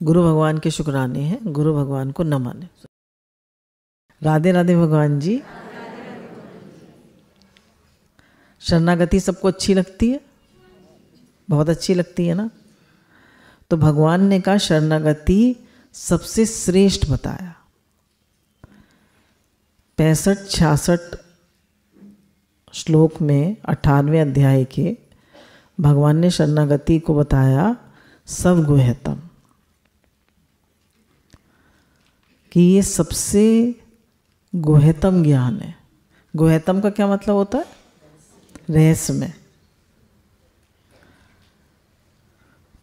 गुरु भगवान के शुक्राने हैं, गुरु भगवान को न माने। राधे राधे भगवान जी। शरणागति सबको अच्छी लगती है, बहुत अच्छी लगती है ना। तो भगवान ने कहा शरणागति सबसे श्रेष्ठ बताया। 65-66 श्लोक में 18वें अध्याय के भगवान ने शरणागति को बताया सर्वगुह्यतम, कि ये सबसे गुह्यतम ज्ञान है। गुह्यतम का क्या मतलब होता है? रहस्यमय।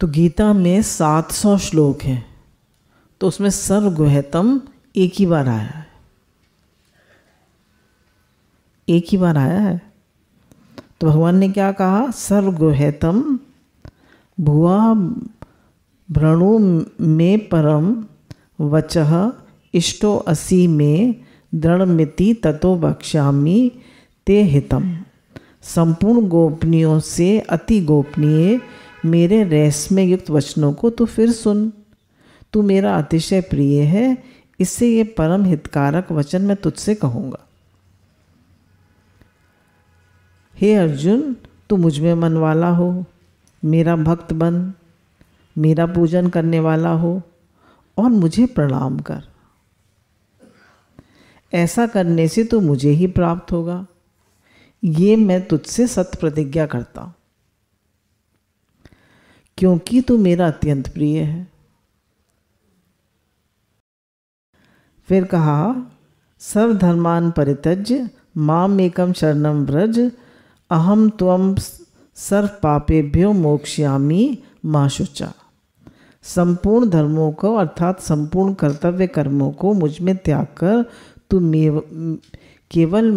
तो गीता में 700 श्लोक हैं, तो उसमें सर्वगुह्यतम एक ही बार आया है, एक ही बार आया है। तो भगवान ने क्या कहा? सर्वगुह्यतम भुवा भ्रणु में परम वचः इष्टो असि में दृढ़मिति ततो वक्ष्यामि ते हितम। संपूर्ण गोपनीयों से अति गोपनीय मेरे रहस्यमय युक्त वचनों को तू फिर सुन। तू मेरा अतिशय प्रिय है, इससे ये परम हितकारक वचन मैं तुझसे कहूँगा। हे अर्जुन, तू मुझ में मन वाला हो, मेरा भक्त बन, मेरा पूजन करने वाला हो और मुझे प्रणाम कर। ऐसा करने से तो मुझे ही प्राप्त होगा, ये मैं तुझसे सत्य प्रतिज्ञा करता हूं, क्योंकि तू मेरा अत्यंत प्रिय है। फिर कहा सर्वधर्मान परित्यज्य माम एकम शरणम व्रज अहम त्वं सर्व पापेभ्यो मोक्ष्यामि मा शुचा। संपूर्ण धर्मों को अर्थात संपूर्ण कर्तव्य कर्मों को मुझ में त्याग कर तू केवल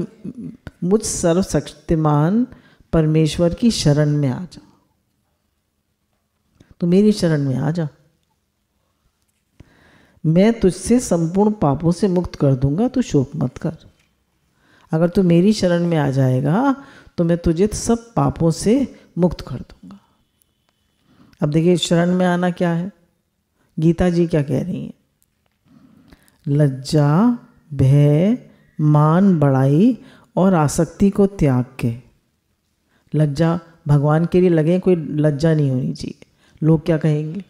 मुझ सर्वशक्तिमान परमेश्वर की शरण में आ जा। तू मेरी शरण में आ जा, मैं तुझसे संपूर्ण पापों से मुक्त कर दूंगा, तू शोक मत कर। अगर तू मेरी शरण में आ जाएगा तो मैं तुझे सब पापों से मुक्त कर दूंगा। अब देखिए शरण में आना क्या है, गीता जी क्या कह रही हैं? लज्जा, भय, मान बढ़ाई और आसक्ति को त्याग के। लज्जा भगवान के लिए लगे, कोई लज्जा नहीं होनी चाहिए, लोग क्या कहेंगे।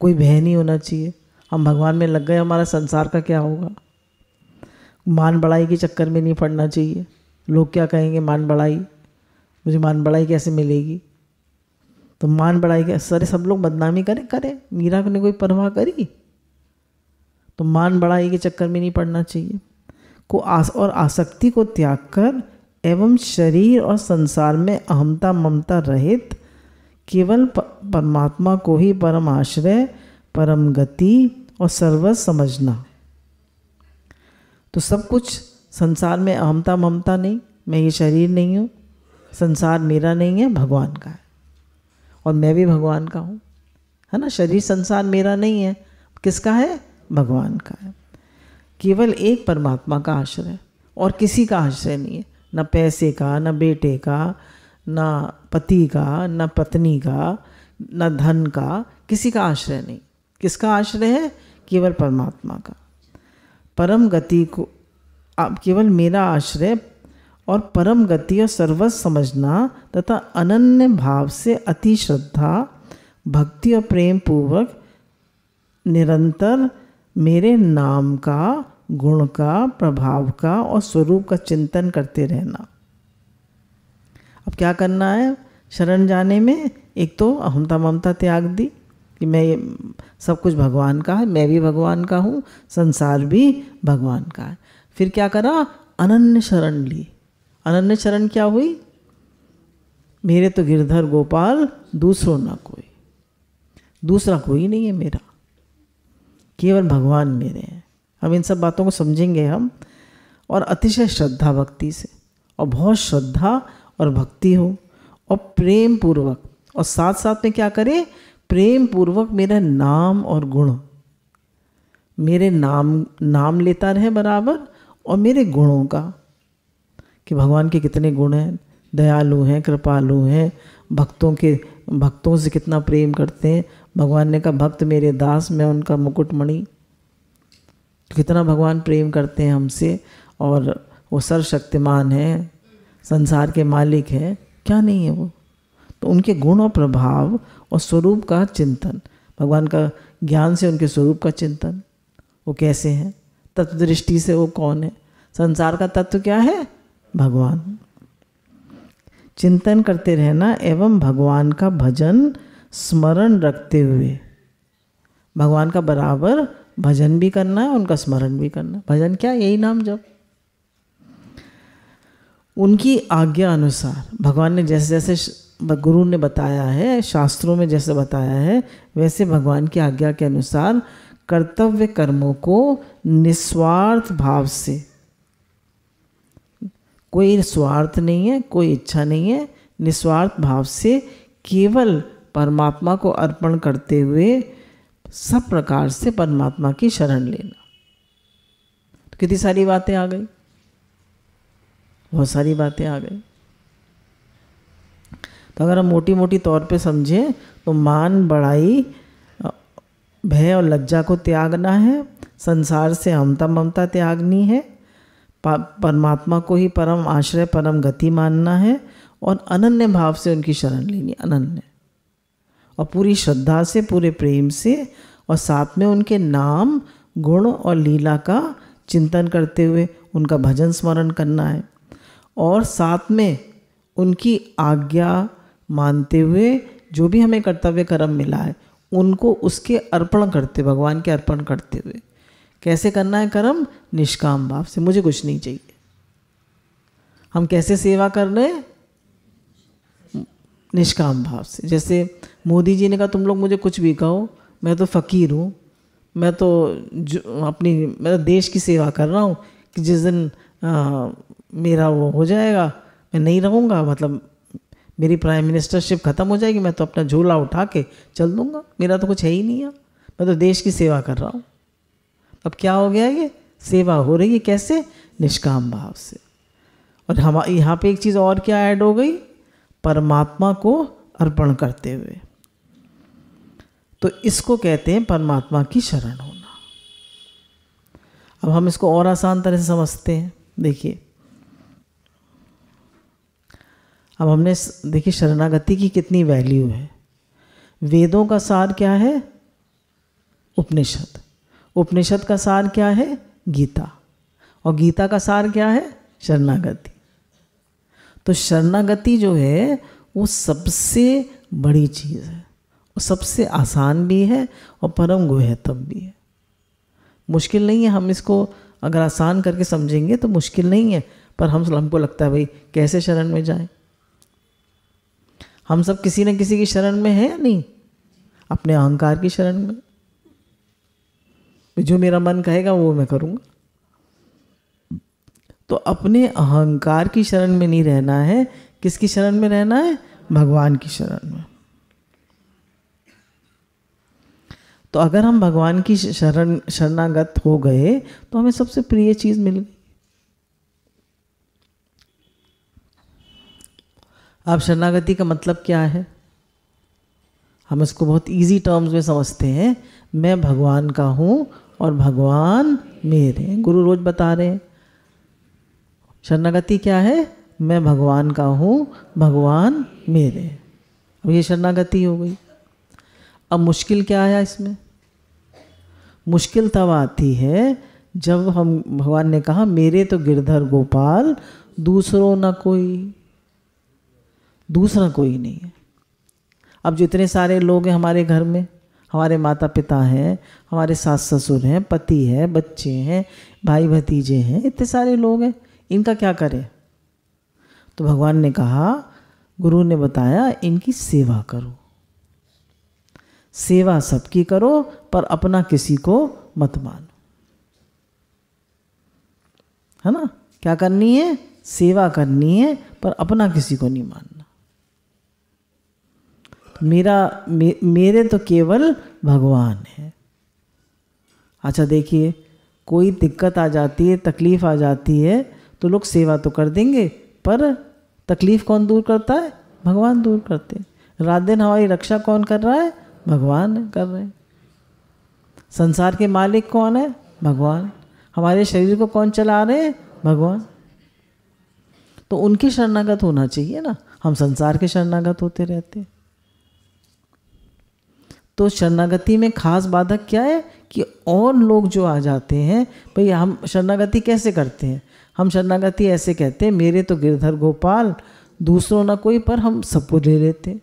कोई भय नहीं होना चाहिए, हम भगवान में लग गए, हमारा संसार का क्या होगा। मान बढ़ाई के चक्कर में नहीं पड़ना चाहिए, लोग क्या कहेंगे। मान बढ़ाई, मुझे मान बढ़ाई कैसे मिलेगी? तो मान बढ़ाई के सारे सब लोग बदनामी करें, मीरा ने कोई परवाह करी? तो मान बढ़ाई के चक्कर में नहीं पड़ना चाहिए। और आसक्ति को त्याग कर एवं शरीर और संसार में अहमता ममता रहित केवल परमात्मा को ही परम आश्रय, परम गति और सर्वस्व समझना। तो सब कुछ संसार में अहमता ममता नहीं, मैं ये शरीर नहीं हूँ, संसार मेरा नहीं है, भगवान का है, और मैं भी भगवान का हूँ, है ना। शरीर संसार मेरा नहीं है, किसका है? भगवान का है। केवल एक परमात्मा का आश्रय, और किसी का आश्रय नहीं है, न पैसे का, न बेटे का, न पति का, न पत्नी का, न धन का, किसी का आश्रय नहीं। किसका आश्रय है? केवल परमात्मा का। परम गति को केवल मेरा आश्रय और परम गति और सर्वस्व समझना तथा अनन्य भाव से अति श्रद्धा, भक्ति और प्रेम पूर्वक निरंतर मेरे नाम का, गुण का, प्रभाव का और स्वरूप का चिंतन करते रहना। अब क्या करना है शरण जाने में? एक तो अहमता ममता त्याग दी कि मैं सब कुछ भगवान का है, मैं भी भगवान का हूँ, संसार भी भगवान का है। फिर क्या करा? अनन्य शरण ली। अनन्य शरण क्या हुई? मेरे तो गिरधर गोपाल दूसरों ना कोई, दूसरा कोई नहीं है मेरा, केवल भगवान मेरे हैं। हम इन सब बातों को समझेंगे हम, और अतिशय श्रद्धा भक्ति से, और बहुत श्रद्धा और भक्ति हो, और प्रेम पूर्वक, और साथ साथ में क्या करे? प्रेम पूर्वक मेरा नाम और गुण, मेरे नाम लेता रहे बराबर, और मेरे गुणों का, कि भगवान के कितने गुण हैं, दयालु हैं, कृपालु हैं, भक्तों के भक्तों से कितना प्रेम करते हैं। भगवान ने कहा भक्त मेरे दास, मैं उनका मुकुटमणि। कितना भगवान प्रेम करते हैं हमसे, और वो सर्वशक्तिमान है, संसार के मालिक हैं, क्या नहीं है वो। तो उनके गुण और प्रभाव और स्वरूप का चिंतन, भगवान का ज्ञान से उनके स्वरूप का चिंतन, वो कैसे हैं, तत्व दृष्टि से वो कौन है, संसार का तत्व क्या है, भगवान। चिंतन करते रहना एवं भगवान का भजन स्मरण रखते हुए, भगवान का बराबर भजन भी करना है, उनका स्मरण भी करना। भजन क्या, यही नाम जप। उनकी आज्ञा अनुसार, भगवान ने जैसे जैसे गुरु ने बताया है, शास्त्रों में जैसे बताया है, वैसे भगवान की आज्ञा के अनुसार कर्तव्य कर्मों को निस्वार्थ भाव से, कोई स्वार्थ नहीं है, कोई इच्छा नहीं है, निस्वार्थ भाव से केवल परमात्मा को अर्पण करते हुए सब प्रकार से परमात्मा की शरण लेना। तो कितनी सारी बातें आ गई, बहुत सारी बातें आ गई। तो अगर हम मोटी मोटी तौर पे समझें तो मान बढ़ाई, भय और लज्जा को त्यागना है, संसार से हमता ममता त्यागनी है, परमात्मा को ही परम आश्रय परम गति मानना है, और अनन्य भाव से उनकी शरण लेनी, अनन्य, और पूरी श्रद्धा से, पूरे प्रेम से, और साथ में उनके नाम गुण और लीला का चिंतन करते हुए उनका भजन स्मरण करना है, और साथ में उनकी आज्ञा मानते हुए जो भी हमें कर्तव्य कर्म मिला है उनको उसके अर्पण करते, भगवान के अर्पण करते हुए। कैसे करना है कर्म, निष्काम भाव से, मुझे कुछ नहीं चाहिए। हम कैसे सेवा कर रहे हैं, निष्काम भाव से। जैसे मोदी जी ने कहा तुम लोग मुझे कुछ भी कहो, मैं तो फ़कीर हूँ, मैं तो देश की सेवा कर रहा हूँ, कि जिस दिन मेरा वो हो जाएगा, मैं नहीं रहूँगा, मतलब मेरी प्राइम मिनिस्टरशिप ख़त्म हो जाएगी, मैं तो अपना झोला उठा के चल दूँगा, मेरा तो कुछ है ही नहीं है, मैं तो देश की सेवा कर रहा हूँ। अब क्या हो गया, ये सेवा हो रही है कैसे, निष्काम भाव से। और हम यहाँ पे एक चीज़ और क्या ऐड हो गई, परमात्मा को अर्पण करते हुए। तो इसको कहते हैं परमात्मा की शरण होना। अब हम इसको और आसान तरह से समझते हैं। देखिए, अब हमने देखिए शरणागति की कितनी वैल्यू है। वेदों का सार क्या है, उपनिषद। उपनिषद का सार क्या है, गीता। और गीता का सार क्या है, शरणागति। तो शरणागति जो है वो सबसे बड़ी चीज़ है, वो सबसे आसान भी है और परम गुह्यतम भी है। मुश्किल नहीं है, हम इसको अगर आसान करके समझेंगे तो मुश्किल नहीं है, पर हमको लगता है भाई कैसे शरण में जाएं। हम सब किसी न किसी की शरण में हैं या नहीं, अपने अहंकार की शरण में। जो मेरा मन कहेगा वो मैं करूँगा। तो अपने अहंकार की शरण में नहीं रहना है, किसकी शरण में रहना है, भगवान की शरण में। तो अगर हम भगवान की शरणागत हो गए तो हमें सबसे प्रिय चीज़ मिल गई। अब शरणागति का मतलब क्या है, हम इसको बहुत इजी टर्म्स में समझते हैं। मैं भगवान का हूँ और भगवान मेरे हैं। गुरु रोज बता रहे हैं शरणागति क्या है, मैं भगवान का हूँ, भगवान मेरे हैं। अब ये शरणागति हो गई। अब मुश्किल क्या है इसमें, मुश्किल तब आती है जब हम, भगवान ने कहा मेरे तो गिरधर गोपाल दूसरों ना कोई, दूसरा कोई नहीं है। अब जितने सारे लोग हैं हमारे घर में, हमारे माता पिता हैं, हमारे सास ससुर हैं, पति है, बच्चे हैं, भाई भतीजे हैं, इतने सारे लोग हैं, इनका क्या करें। तो भगवान ने कहा, गुरु ने बताया इनकी सेवा करो। सेवा सबकी करो पर अपना किसी को मत मानो, है ना। क्या करनी है, सेवा करनी है पर अपना किसी को नहीं मानना। मेरे तो केवल भगवान है। अच्छा देखिए, कोई दिक्कत आ जाती है, तकलीफ आ जाती है तो लोग सेवा तो कर देंगे, पर तकलीफ कौन दूर करता है, भगवान दूर करते हैं। रात दिन हमारी रक्षा कौन कर रहा है? भगवान कर रहे हैं। संसार के मालिक कौन है? भगवान। हमारे शरीर को कौन चला रहे हैं? भगवान। तो उनके शरणागत होना चाहिए ना, हम संसार के शरणागत होते रहते हैं। तो शरणागति में खास बाधक क्या है कि और लोग जो आ जाते हैं, भाई हम शरणागति कैसे करते हैं? हम शरणागति ऐसे कहते हैं, मेरे तो गिरधर गोपाल, दूसरों ना कोई, पर हम सबको ले लेते हैं।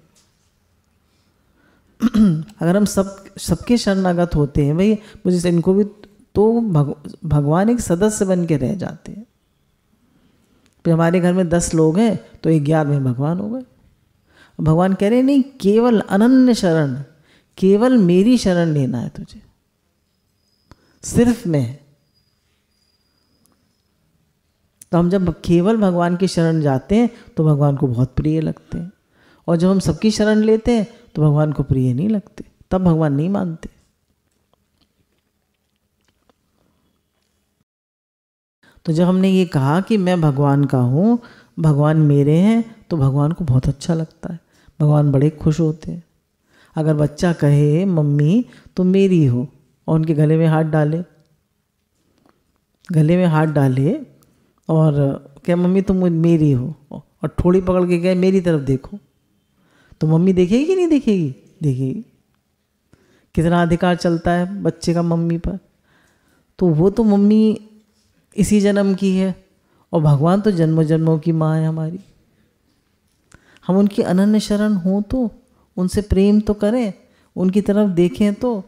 अगर हम सबके शरणागत होते हैं, भाई मुझे इनको भी, तो भगवान एक सदस्य बन के रह जाते हैं। फिर हमारे घर में 10 लोग हैं तो 11वें भगवान हो गए। भगवान कह रहे नहीं, केवल अनन्य शरण, केवल मेरी शरण लेना है तुझे, सिर्फ मैं। तो हम जब केवल भगवान की शरण जाते हैं तो भगवान को बहुत प्रिय लगते हैं, और जब हम सबकी शरण लेते हैं तो भगवान को प्रिय नहीं लगते, तब भगवान नहीं मानते। तो जब हमने ये कहा कि मैं भगवान का हूँ, भगवान मेरे हैं, तो भगवान को बहुत अच्छा लगता है, भगवान बड़े खुश होते हैं। अगर बच्चा कहे मम्मी तुम मेरी हो, और उनके गले में हाथ डाले, गले में हाथ डाले और क्या मम्मी तुम मेरी हो, और ठोड़ी पकड़ के कहे मेरी तरफ देखो, तो मम्मी देखेगी कि नहीं देखेगी? देखेगी। कितना अधिकार चलता है बच्चे का मम्मी पर। तो वो तो मम्मी इसी जन्म की है, और भगवान तो जन्मों जन्मों की माँ है हमारी। हम उनकी अनन्य शरण हों तो उनसे प्रेम तो करें, उनकी तरफ देखें। तो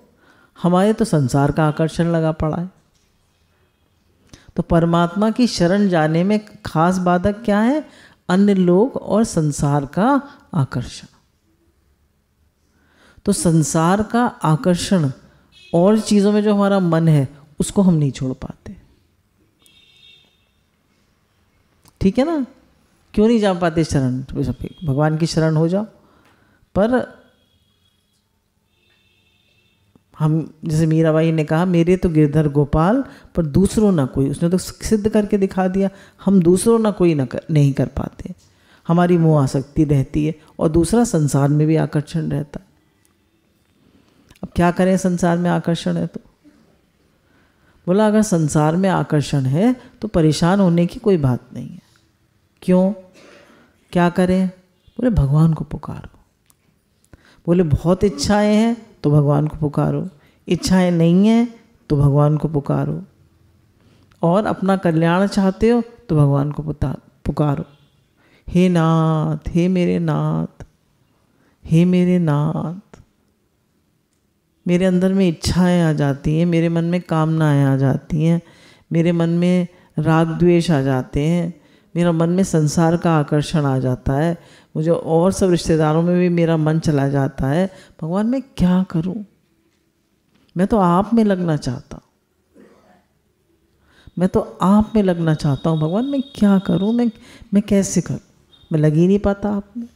हमारे तो संसार का आकर्षण लगा पड़ा है। तो परमात्मा की शरण जाने में खास बाधक क्या है? अन्य लोग और संसार का आकर्षण। तो संसार का आकर्षण और चीज़ों में जो हमारा मन है उसको हम नहीं छोड़ पाते। ठीक है ना? क्यों नहीं जा पाते शरण? भगवान की शरण हो जाओ। पर हम, जैसे मीराबाई ने कहा, मेरे तो गिरधर गोपाल पर दूसरों ना कोई, उसने तो सिद्ध करके दिखा दिया। हम दूसरों ना कोई नहीं कर पाते, हमारी मोह आसक्ति रहती है, और दूसरा संसार में भी आकर्षण रहता है। अब क्या करें, संसार में आकर्षण है तो? बोला अगर संसार में आकर्षण है तो परेशान होने की कोई बात नहीं है। क्यों? क्या करें? बोले भगवान को पुकारो। बोले बहुत इच्छाएं हैं तो भगवान को पुकारो, इच्छाएं नहीं हैं तो भगवान को पुकारो, और अपना कल्याण चाहते हो तो भगवान को पुकारो। हे नाथ, हे मेरे नाथ, हे मेरे नाथ। मेरे अंदर में इच्छाएं आ जाती हैं, मेरे मन में कामनाएं आ जाती हैं, मेरे मन में राग द्वेष आ जाते हैं, मेरा मन में संसार का आकर्षण आ जाता है, मुझे और सब रिश्तेदारों में भी मेरा मन चला जाता है। भगवान मैं क्या करूं? मैं तो आप में लगना चाहता हूं, मैं तो आप में लगना चाहता हूं। भगवान मैं क्या करूं? मैं कैसे करूं? मैं लग ही नहीं पाता आप में।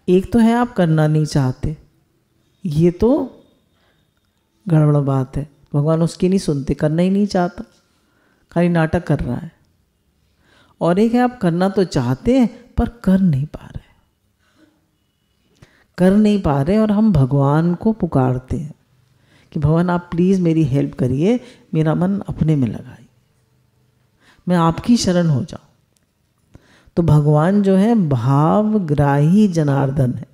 एक तो है आप करना नहीं चाहते, ये तो गड़बड़ बात है। भगवान उसकी नहीं सुनते, करना ही नहीं चाहता, खाली नाटक कर रहा है। और एक है आप करना तो चाहते हैं पर कर नहीं पा रहे, कर नहीं पा रहे, और हम भगवान को पुकारते हैं कि भगवान आप प्लीज़ मेरी हेल्प करिए, मेरा मन अपने में लगाइए, मैं आपकी शरण हो जाऊं। तो भगवान जो है भावग्राही जनार्दन है।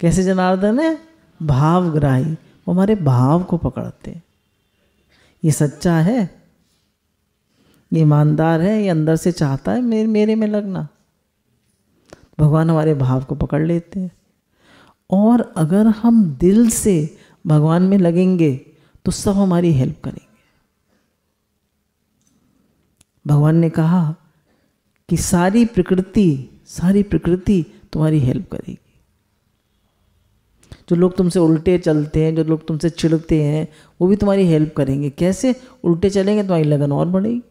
कैसे जनार्दन है? भावग्राही, वो हमारे भाव को पकड़ते हैं। ये सच्चा है, ये ईमानदार है, ये अंदर से चाहता है मेरे में लगना। भगवान हमारे भाव को पकड़ लेते हैं। और अगर हम दिल से भगवान में लगेंगे तो सब हमारी हेल्प करेंगे। भगवान ने कहा कि सारी प्रकृति तुम्हारी हेल्प करेगी। जो लोग तुमसे उल्टे चलते हैं, जो लोग तुमसे चिढ़ते हैं, वो भी तुम्हारी हेल्प करेंगे। कैसे? उल्टे चलेंगे तुम्हारी लगन और बढ़ेगी।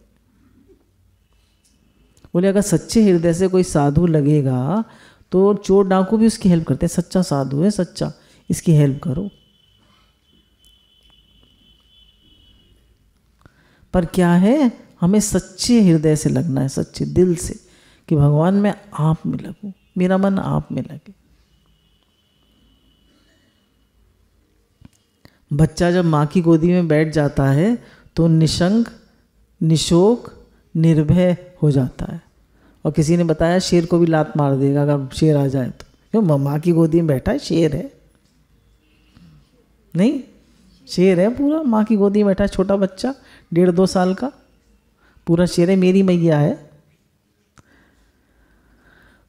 बोले अगर सच्चे हृदय से कोई साधु लगेगा तो चोर डाकू भी उसकी हेल्प करते हैं। सच्चा साधु है, सच्चा, इसकी हेल्प करो। पर क्या है? हमें सच्चे हृदय से लगना है, सच्चे दिल से, कि भगवान मैं आप में लगूं, मेरा मन आप में लगे। बच्चा जब माँ की गोदी में बैठ जाता है तो निशंक, निशोक, निर्भय हो जाता है। और किसी ने बताया शेर को भी लात मार देगा अगर शेर आ जाए तो, क्यों? माँ की गोदी में बैठा है, शेर है नहीं, शेर है पूरा, माँ की गोदी में बैठा है छोटा बच्चा 1.5-2 साल का, पूरा शेर है, मेरी मैया है।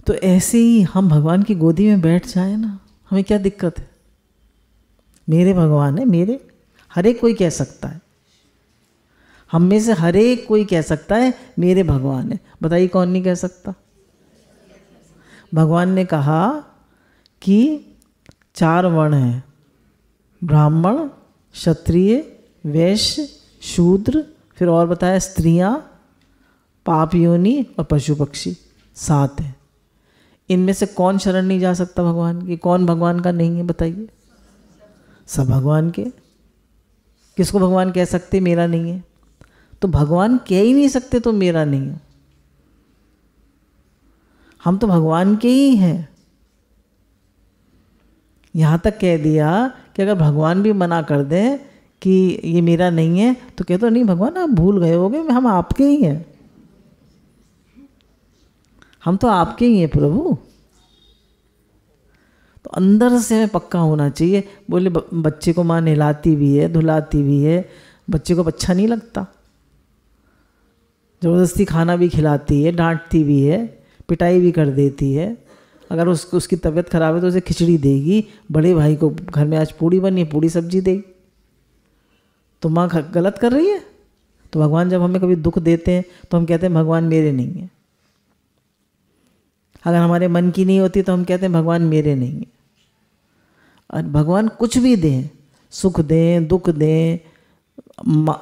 तो ऐसे ही हम भगवान की गोदी में बैठ जाए ना, हमें क्या दिक्कत है? मेरे भगवान है, मेरे, हर एक कोई कह सकता है, हम में से हर एक कोई कह सकता है मेरे भगवान है। बताइए कौन नहीं कह सकता? भगवान ने कहा कि 4 वर्ण हैं, ब्राह्मण, क्षत्रिय, वैश्य, शूद्र, फिर और बताया स्त्रियां, पाप योनि और पशु पक्षी, 7 हैं। इनमें से कौन शरण नहीं जा सकता भगवान की? कौन भगवान का नहीं है बताइए? सब भगवान के। किसको भगवान कह सकते मेरा नहीं है? तो भगवान कह ही नहीं सकते तो मेरा नहीं है, हम तो भगवान के ही हैं। यहाँ तक कह दिया कि अगर भगवान भी मना कर दें कि ये मेरा नहीं है तो कहते नहीं भगवान आप भूल गए होगे, हम आपके ही हैं, हम तो आपके ही हैं प्रभु। तो अंदर से हमें पक्का होना चाहिए। बोले बच्चे को माँ नहलाती भी है, धुलाती भी है, बच्चे को अच्छा नहीं लगता, ज़बरदस्ती खाना भी खिलाती है, डांटती भी है, पिटाई भी कर देती है। अगर उसकी तबीयत खराब है तो उसे खिचड़ी देगी, बड़े भाई को घर में आज पूड़ी बनी है, पूड़ी सब्जी देगी। तो माँ गलत कर रही है? तो भगवान जब हमें कभी दुख देते हैं तो हम कहते हैं भगवान मेरे नहीं है। अगर हमारे मन की नहीं होती तो हम कहते हैं भगवान मेरे नहीं है। और भगवान कुछ भी दें, सुख दें, दुख दें,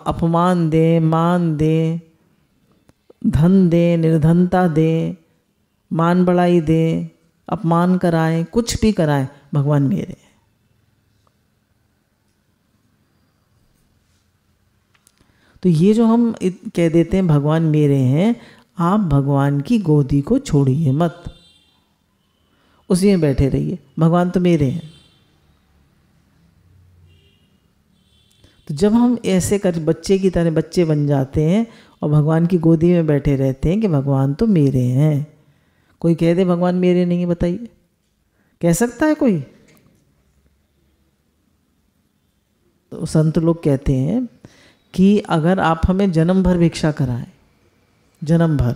अपमान दें, मान दें, धन दें, निर्धनता दें, मान बढ़ाई दें, अपमान कराएं, कुछ भी कराएं, भगवान मेरे हैं। तो ये जो हम कह देते हैं भगवान मेरे हैं, आप भगवान की गोदी को छोड़िए मत, उसी में बैठे रहिए, भगवान तो मेरे हैं। तो जब हम ऐसे कर बच्चे की तरह बच्चे बन जाते हैं और भगवान की गोदी में बैठे रहते हैं कि भगवान तो मेरे हैं। कोई कह दे भगवान मेरे नहीं है, बताइए कह सकता है कोई? तो संत लोग कहते हैं कि अगर आप हमें जन्म भर भिक्षा कराएं, जन्म भर,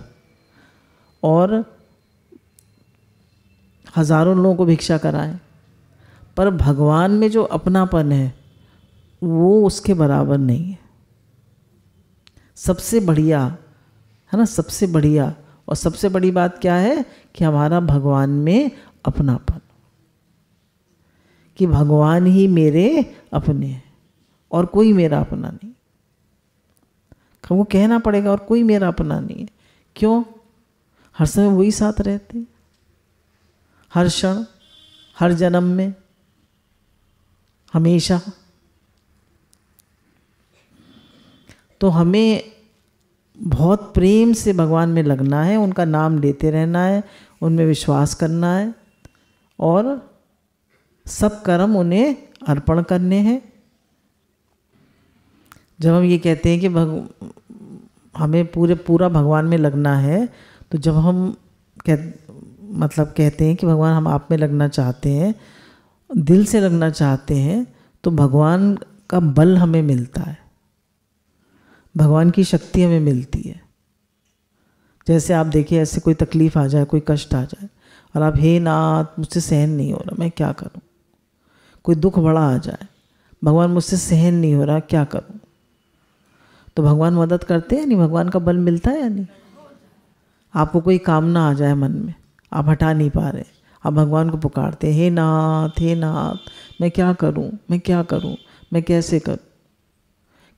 और हजारों लोगों को भिक्षा कराएं, पर भगवान में जो अपनापन है वो उसके बराबर नहीं है। सबसे बढ़िया है ना, सबसे बढ़िया और सबसे बड़ी बात क्या है कि हमारा भगवान में अपनापन, कि भगवान ही मेरे अपने हैं और कोई मेरा अपना नहीं। हमको कहना पड़ेगा और कोई मेरा अपना नहीं है। क्यों? हर समय वही साथ रहते हैं, हर क्षण, हर जन्म में, हमेशा। तो हमें बहुत प्रेम से भगवान में लगना है, उनका नाम लेते रहना है, उनमें विश्वास करना है और सब कर्म उन्हें अर्पण करने हैं। जब हम ये कहते हैं कि हमें पूरा भगवान में लगना है, तो जब हम कहते हैं कि भगवान हम आप में लगना चाहते हैं, दिल से लगना चाहते हैं, तो भगवान का बल हमें मिलता है, भगवान की शक्ति हमें मिलती है। जैसे आप देखिए, ऐसे कोई तकलीफ़ आ जाए, कोई कष्ट आ जाए और आप हे नाथ मुझसे सहन नहीं हो रहा, मैं क्या करूं? कोई दुख बड़ा आ जाए, भगवान मुझसे सहन नहीं हो रहा, क्या करूं? तो भगवान मदद करते हैं नहीं? भगवान का बल मिलता है या नहीं? आपको कोई कामना आ जाए मन में, आप हटा नहीं पा रहे, आप भगवान को पुकारते हैं, हे नाथ मैं क्या करूं, मैं क्या करूं, मैं कैसे करूं?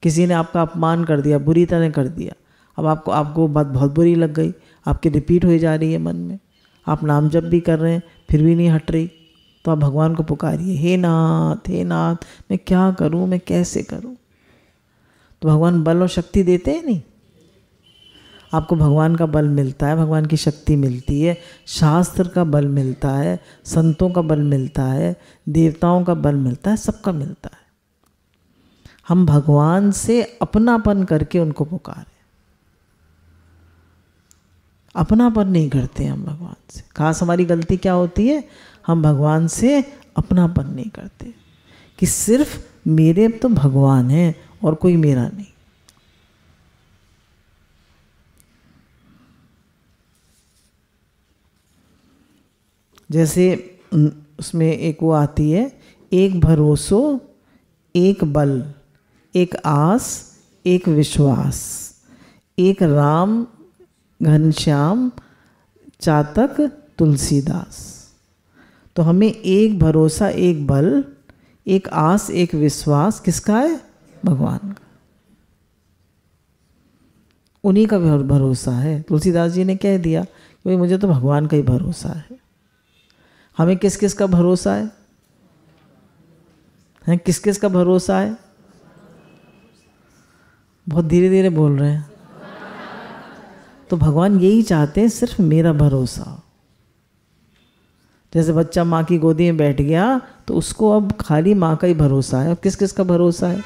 किसी ने आपका अपमान कर दिया, बुरी तरह कर दिया, अब आपको बात बहुत बुरी लग गई, आपकी रिपीट हो जा रही है मन में, आप नाम जप भी कर रहे हैं फिर भी नहीं हट रही, तो आप भगवान को पुकारिए, हे नाथ मैं क्या करूं, मैं कैसे करूं? तो भगवान बल और शक्ति देते हैं नहीं? आपको भगवान का बल मिलता है, भगवान की शक्ति मिलती है, शास्त्र का बल मिलता है, संतों का बल मिलता है, देवताओं का बल मिलता है, सबका मिलता है। हम भगवान से अपनापन करके उनको पुकारें, अपनापन नहीं करते हम भगवान से। खास हमारी गलती क्या होती है, हम भगवान से अपनापन नहीं करते कि सिर्फ मेरे तो भगवान हैं और कोई मेरा नहीं। जैसे उसमें एक वो आती है, एक भरोसो एक बल, एक आस एक विश्वास, एक राम घनश्याम चातक तुलसीदास। तो हमें एक भरोसा एक बल, एक आस एक विश्वास किसका है? भगवान का। उन्हीं का भरोसा है। तुलसीदास जी ने कह दिया कि भाई मुझे तो भगवान का ही भरोसा है। हमें किस किस का भरोसा है? किस किस का भरोसा है? बहुत धीरे धीरे बोल रहे हैं। तो भगवान यही चाहते हैं, सिर्फ मेरा भरोसा। जैसे बच्चा माँ की गोदी में बैठ गया तो उसको अब खाली माँ का ही भरोसा है। और किस किस का भरोसा है?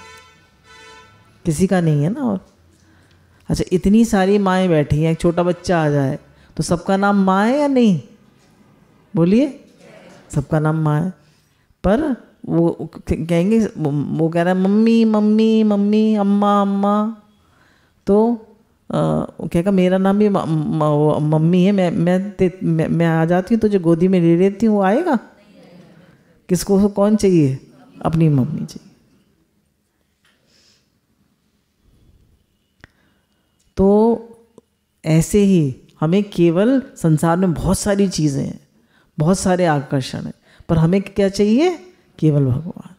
किसी का नहीं है ना। और अच्छा, इतनी सारी माएँ बैठी हैं, एक छोटा बच्चा आ जाए तो सबका नाम माँ है या नहीं? बोलिए, सबका नाम माँ है। पर वो कहेंगे, वो कह रहा है मम्मी मम्मी मम्मी, अम्मा अम्मा, तो कहेगा मेरा नाम भी मम्मी है, मैं आ जाती हूँ तुझे गोदी में ले लेती हूँ, वो आएगा? किसको कौन चाहिए? अपनी मम्मी चाहिए। तो ऐसे ही हमें केवल संसार में बहुत सारी चीज़ें हैं, बहुत सारे आकर्षण हैं, पर हमें क्या चाहिए? केवल भगवान।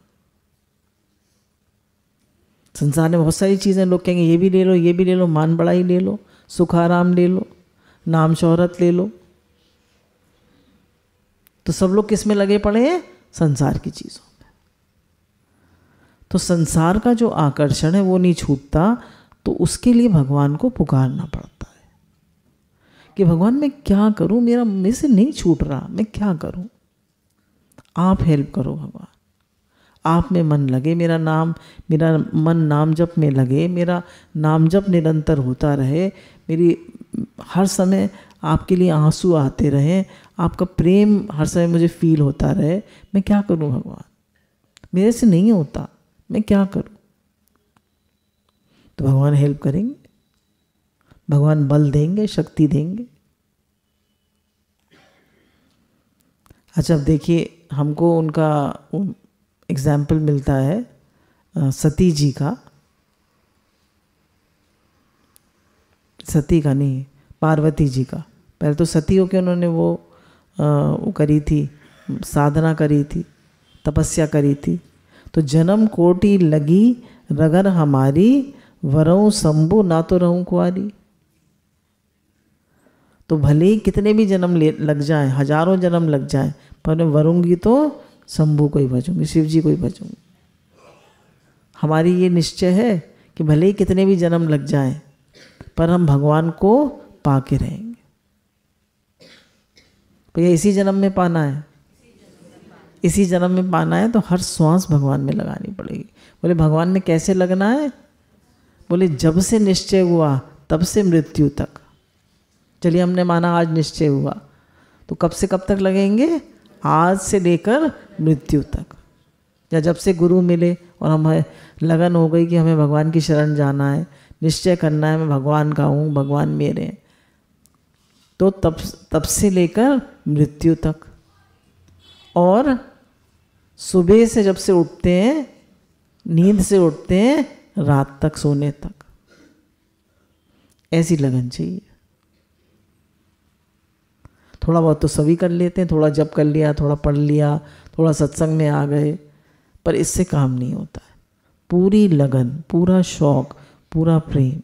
संसार में बहुत सारी चीज़ें, लोग कहेंगे ये भी ले लो, ये भी ले लो, मान बढ़ाई ले लो, सुख आराम ले लो, नाम शोहरत ले लो। तो सब लोग किस में लगे पड़े हैं? संसार की चीज़ों में। तो संसार का जो आकर्षण है वो नहीं छूटता, तो उसके लिए भगवान को पुकारना पड़ता है कि भगवान मैं क्या करूं, मेरे से नहीं छूट रहा, मैं क्या करूं, आप हेल्प करो भगवान। आप में मन लगे, मेरा मन नाम जप में लगे, मेरा नाम जप निरंतर होता रहे, मेरी हर समय आपके लिए आंसू आते रहें, आपका प्रेम हर समय मुझे फील होता रहे। मैं क्या करूं भगवान, मेरे से नहीं होता, मैं क्या करूं? तो भगवान हेल्प करेंगे, भगवान बल देंगे, शक्ति देंगे। अच्छा, अब देखिए, हमको उनका एग्जाम्पल मिलता है सती जी का, सती का नहीं, पार्वती जी का। पहले तो सती होकर उन्होंने वो करी थी, साधना करी थी, तपस्या करी थी। तो जन्म कोटि लगी रगर हमारी, वरऊँ शंभु ना तो रहूं कुआरी। तो भले ही कितने भी जन्म लग जाएं, हजारों जन्म लग जाएं, पर मैं वरूंगी तो शंभु को ही भजूंगी, शिव जी को ही भजूंगी। हमारी ये निश्चय है कि भले ही कितने भी जन्म लग जाएं, पर हम भगवान को पाके रहेंगे। तो ये इसी जन्म में पाना है, इसी जन्म में पाना है, तो हर श्वास भगवान में लगानी पड़ेगी। बोले भगवान में कैसे लगना है? बोले जब से निश्चय हुआ तब से मृत्यु तक। चलिए, हमने माना आज निश्चय हुआ, तो कब से कब तक लगेंगे? आज से लेकर मृत्यु तक। या जब से गुरु मिले और हमें लगन हो गई कि हमें भगवान की शरण जाना है, निश्चय करना है मैं भगवान का हूँ, भगवान मेरे हैं, तो तब से लेकर मृत्यु तक। और सुबह से जब से उठते हैं, नींद से उठते हैं, रात तक सोने तक, ऐसी लगन चाहिए। थोड़ा बहुत तो सभी कर लेते हैं, थोड़ा जप कर लिया, थोड़ा पढ़ लिया, थोड़ा सत्संग में आ गए, पर इससे काम नहीं होता है। पूरी लगन, पूरा शौक, पूरा प्रेम।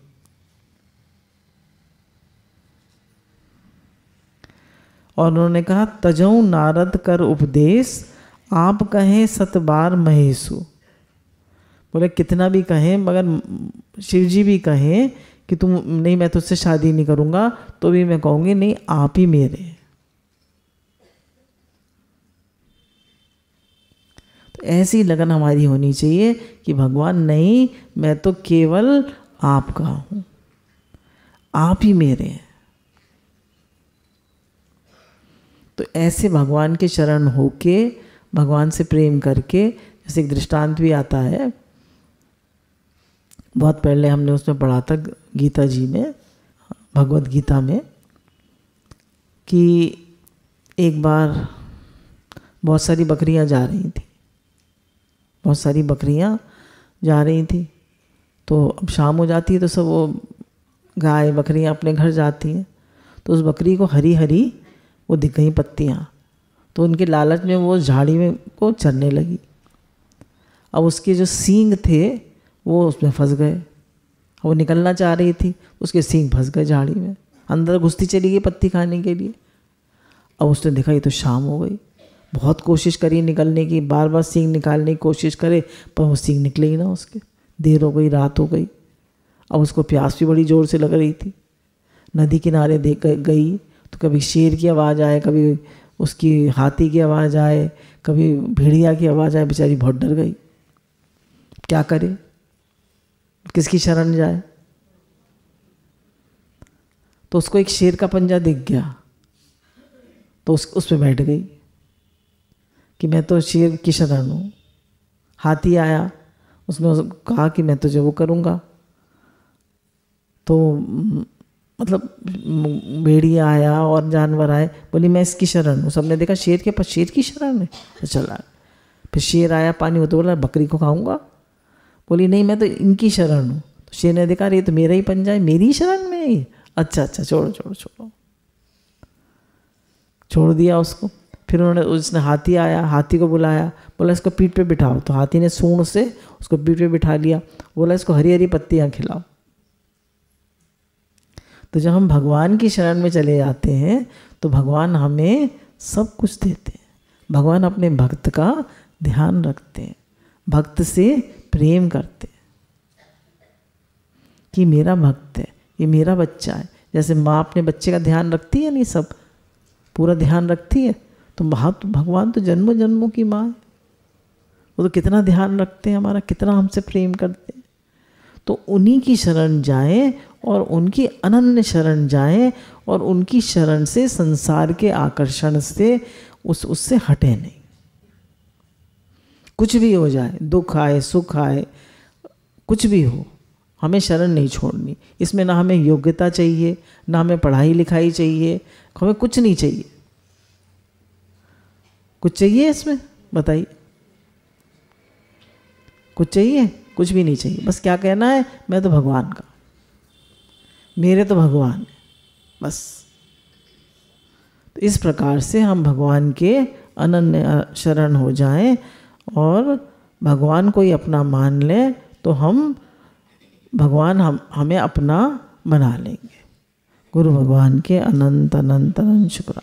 और उन्होंने कहा तजऊ नारद कर उपदेश, आप कहें सत बार महेशु। बोले कितना भी कहें, मगर शिव जी भी कहें कि तुम नहीं, मैं तुझसे शादी नहीं करूँगा, तो भी मैं कहूँगी नहीं, आप ही मेरे हैं। तो ऐसी लगन हमारी होनी चाहिए कि भगवान नहीं, मैं तो केवल आपका हूँ, आप ही मेरे हैं। तो ऐसे भगवान के शरण होके, भगवान से प्रेम करके, जैसे एक दृष्टांत भी आता है, बहुत पहले हमने उसमें पढ़ा था गीता जी में, भगवत गीता में, कि एक बार बहुत सारी बकरियां जा रही थी, बहुत सारी बकरियां जा रही थी। तो अब शाम हो जाती है तो सब वो गाय बकरियां अपने घर जाती हैं। तो उस बकरी को हरी हरी वो दिख गई पत्तियाँ, तो उनके लालच में वो झाड़ी में को चरने लगी। अब उसके जो सींग थे वो उसमें फंस गए, वो निकलना चाह रही थी, उसके सींग फंस गए झाड़ी में, अंदर घुसती चली गई पत्ती खाने के लिए। अब उसने देखा ये तो शाम हो गई, बहुत कोशिश करी निकलने की, बार बार सींग निकालने की कोशिश करे, पर वो सींग निकले ही ना उसके। देर हो गई, रात हो गई। अब उसको प्यास भी बड़ी ज़ोर से लग रही थी। नदी किनारे देख गई तो कभी शेर की आवाज़ आए, कभी उसकी हाथी की आवाज़ आए, कभी भेड़िया की आवाज़ आए। बेचारी बहुत डर गई, क्या करे, किसकी शरण जाए। तो उसको एक शेर का पंजा दिख गया, तो उस पे बैठ गई कि मैं तो शेर की शरण हूँ। हाथी आया, उसने कहा कि मैं तुझे वो करूँगा। तो मतलब भेड़िया आया और जानवर आए, बोली मैं इसकी शरण हूँ। सबने देखा शेर के पास शेर की शरण है, तो चला। फिर शेर आया पानी हो, तो बोला बकरी को खाऊंगा। बोली नहीं, मैं तो इनकी शरण हूँ। तो शेर ने देखा ये तो मेरा ही पंजा है, मेरी शरण में ही, अच्छा अच्छा छोड़ो छोड़ो छोड़ो, छोड़ दिया उसको। फिर उसने हाथी आया, हाथी को बुलाया, बोला इसको पीठ पे बिठाओ। तो हाथी ने सूंड से उसको पीठ पे बिठा लिया, बोला इसको हरी हरी पत्तियाँ खिलाओ। तो जब हम भगवान की शरण में चले जाते हैं तो भगवान हमें सब कुछ देते हैं। भगवान अपने भक्त का ध्यान रखते हैं, भक्त से प्रेम करते हैं कि मेरा भक्त है, ये मेरा बच्चा है। जैसे माँ अपने बच्चे का ध्यान रखती है, नहीं सब पूरा ध्यान रखती है, तो भगवान तो जन्मों जन्मों की माँ है, वो तो कितना ध्यान रखते हैं हमारा, कितना हमसे प्रेम करते हैं। तो उन्हीं की शरण जाएं और उनकी अनन्य शरण जाएं और उनकी शरण से संसार के आकर्षण से उससे हटे नहीं। कुछ भी हो जाए, दुख आए सुख आए, कुछ भी हो, हमें शरण नहीं छोड़नी। इसमें ना हमें योग्यता चाहिए, ना हमें पढ़ाई लिखाई चाहिए, हमें कुछ नहीं चाहिए। कुछ चाहिए इसमें बताइए, कुछ चाहिए? कुछ भी नहीं चाहिए। बस क्या कहना है, मैं तो भगवान का, मेरे तो भगवान है, बस। तो इस प्रकार से हम भगवान के अनन्य शरण हो जाएं और भगवान को ही अपना मान लें, तो हम भगवान हमें अपना बना लेंगे। गुरु भगवान के अनंत अनंत अनंत शुक्र।